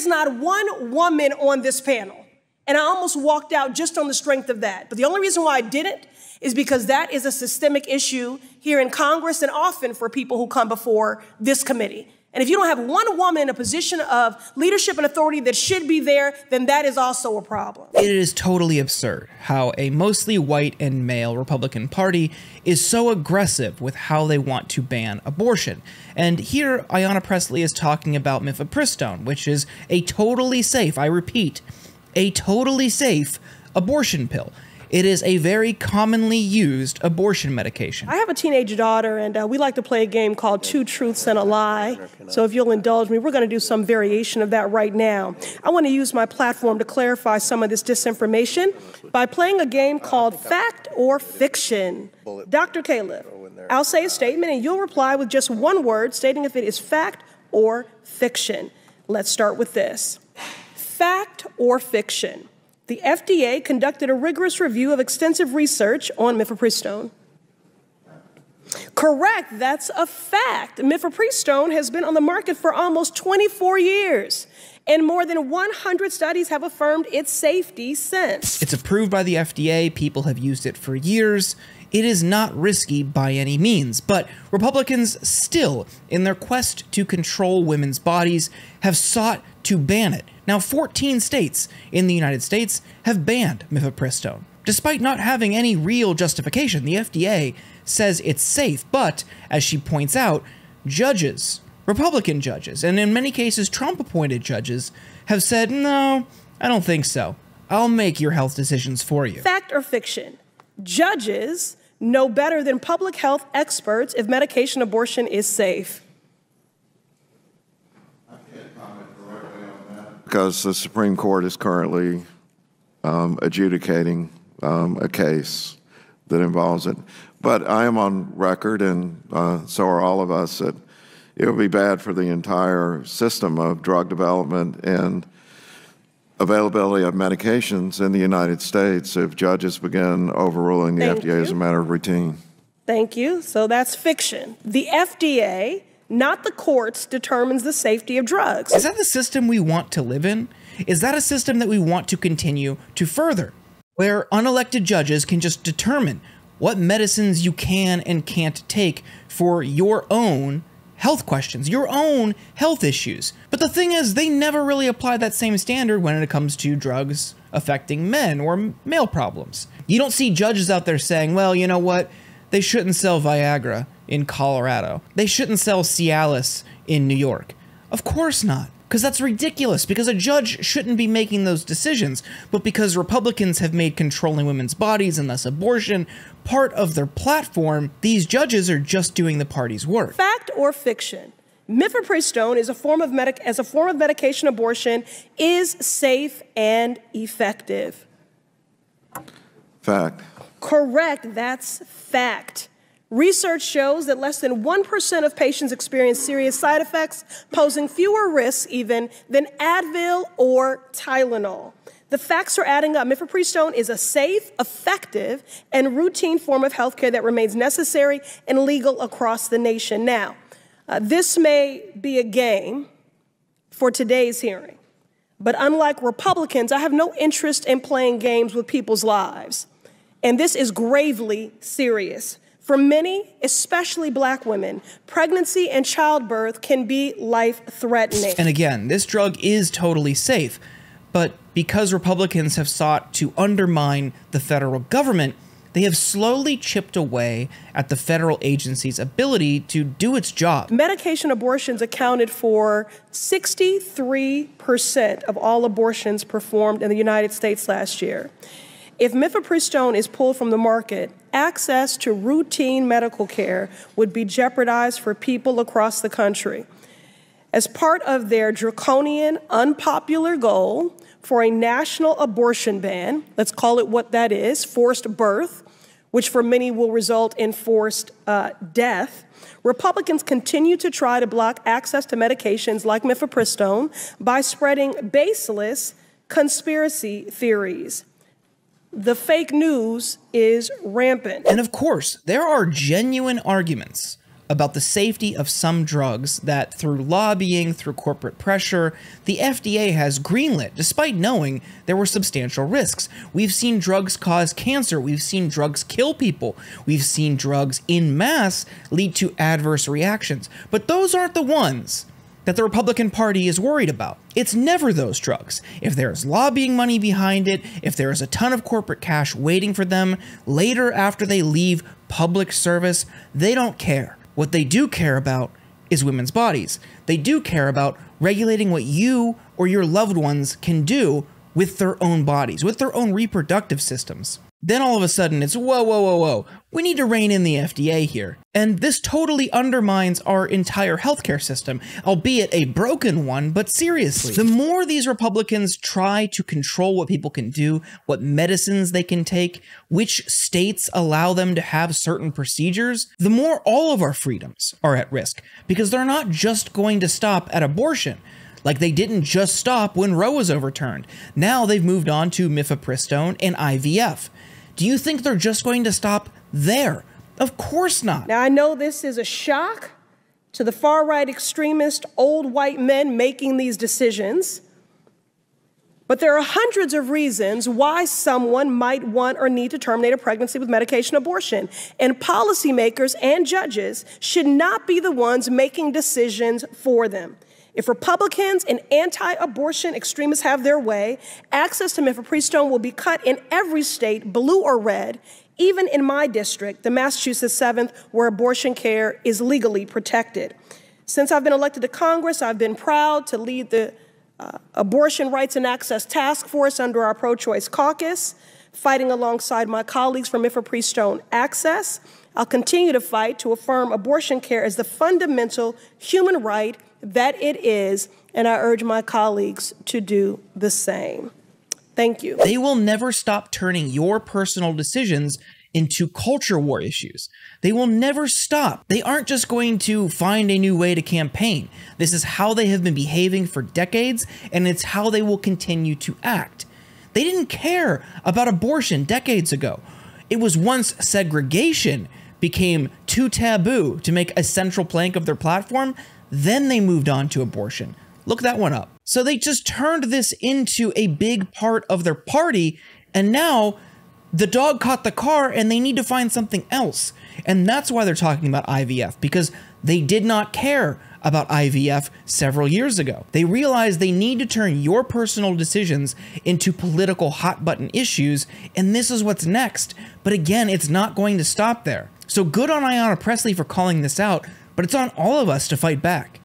is not one woman on this panel, and I almost walked out just on the strength of that. But the only reason why I didn't is because that is a systemic issue here in Congress and often for people who come before this committee. And if you don't have one woman in a position of leadership and authority that should be there, then that is also a problem. It is totally absurd how a mostly white and male Republican Party is so aggressive with how they want to ban abortion. And here, Ayanna Pressley is talking about mifepristone, which is a totally safe, I repeat, a totally safe abortion pill. It is a very commonly used abortion medication. I have a teenage daughter, and we like to play a game called Two Truths and a Lie. So if you'll indulge me, we're going to do some variation of that right now. I want to use my platform to clarify some of this disinformation by playing a game called Fact or Fiction. Dr. Caleb, I'll say a statement, and you'll reply with just one word, stating if it is fact or fiction. Let's start with this. Fact or fiction? The FDA conducted a rigorous review of extensive research on mifepristone. Correct, that's a fact. Mifepristone has been on the market for almost 24 years, and more than 100 studies have affirmed its safety since. It's approved by the FDA, people have used it for years. It is not risky by any means, but Republicans still, in their quest to control women's bodies, have sought to ban it. Now, 14 states in the United States have banned mifepristone. Despite not having any real justification, the FDA says it's safe, but, as she points out, judges, Republican judges, and in many cases Trump-appointed judges, have said, no, I don't think so. I'll make your health decisions for you. Fact or fiction? Judges know better than public health experts if medication abortion is safe. Because the Supreme Court is currently adjudicating a case that involves it. But I am on record, and so are all of us, that it would be bad for the entire system of drug development and availability of medications in the United States if judges begin overruling the FDA as a matter of routine. Thank you. So that's fiction. The FDA, not the courts, determines the safety of drugs. Is that the system we want to live in? Is that a system that we want to continue to further, where unelected judges can just determine what medicines you can and can't take for your own health questions, your own health issues? But the thing is, they never really apply that same standard when it comes to drugs affecting men or male problems. You don't see judges out there saying, well, you know what? They shouldn't sell Viagra in Colorado. They shouldn't sell Cialis in New York. Of course not, because that's ridiculous, because a judge shouldn't be making those decisions, but because Republicans have made controlling women's bodies and thus abortion part of their platform, these judges are just doing the party's work. Fact or fiction? Mifepristone is a form of medication abortion is safe and effective. Fact. Correct, that's fact. Research shows that less than 1% of patients experience serious side effects, posing fewer risks even than Advil or Tylenol. The facts are adding up. Mifepristone is a safe, effective, and routine form of healthcare that remains necessary and legal across the nation. Now, this may be a game for today's hearing, but unlike Republicans, I have no interest in playing games with people's lives. And this is gravely serious. For many, especially Black women, pregnancy and childbirth can be life-threatening. And again, this drug is totally safe, but because Republicans have sought to undermine the federal government, they have slowly chipped away at the federal agency's ability to do its job. Medication abortions accounted for 63% of all abortions performed in the United States last year. If mifepristone is pulled from the market, access to routine medical care would be jeopardized for people across the country. As part of their draconian, unpopular goal for a national abortion ban, let's call it what that is, forced birth, which for many will result in forced death, Republicans continue to try to block access to medications like mifepristone by spreading baseless conspiracy theories. The fake news is rampant. And of course, there are genuine arguments about the safety of some drugs that through lobbying, through corporate pressure, the FDA has greenlit despite knowing there were substantial risks. We've seen drugs cause cancer, we've seen drugs kill people, we've seen drugs en masse lead to adverse reactions, but those aren't the ones that the Republican Party is worried about. It's never those drugs. If there's lobbying money behind it, if there is a ton of corporate cash waiting for them later after they leave public service, they don't care. What they do care about is women's bodies. They do care about regulating what you or your loved ones can do with their own bodies, with their own reproductive systems. Then all of a sudden it's, whoa, whoa, whoa, whoa, we need to rein in the FDA here. And this totally undermines our entire healthcare system, albeit a broken one, but seriously. The more these Republicans try to control what people can do, what medicines they can take, which states allow them to have certain procedures, the more all of our freedoms are at risk, because they're not just going to stop at abortion. Like they didn't just stop when Roe was overturned. Now they've moved on to mifepristone and IVF. Do you think they're just going to stop there? Of course not. Now, I know this is a shock to the far-right extremist old white men making these decisions, but there are hundreds of reasons why someone might want or need to terminate a pregnancy with medication abortion, and policymakers and judges should not be the ones making decisions for them. If Republicans and anti-abortion extremists have their way, access to mifepristone will be cut in every state, blue or red, even in my district, the Massachusetts 7th, where abortion care is legally protected. Since I've been elected to Congress, I've been proud to lead the Abortion Rights and Access Task Force under our pro-choice caucus, fighting alongside my colleagues for mifepristone access. I'll continue to fight to affirm abortion care as the fundamental human right that it is, and I urge my colleagues to do the same. Thank you. They will never stop turning your personal decisions into culture war issues. They will never stop. They aren't just going to find a new way to campaign. This is how they have been behaving for decades, and it's how they will continue to act. They didn't care about abortion decades ago. It was once segregation became too taboo to make a central plank of their platform, then they moved on to abortion. Look that one up. So they just turned this into a big part of their party, and now the dog caught the car and they need to find something else. And that's why they're talking about IVF, because they did not care about IVF several years ago. They realized they need to turn your personal decisions into political hot button issues, and this is what's next. But again, it's not going to stop there. So good on Ayanna Pressley for calling this out, but it's on all of us to fight back.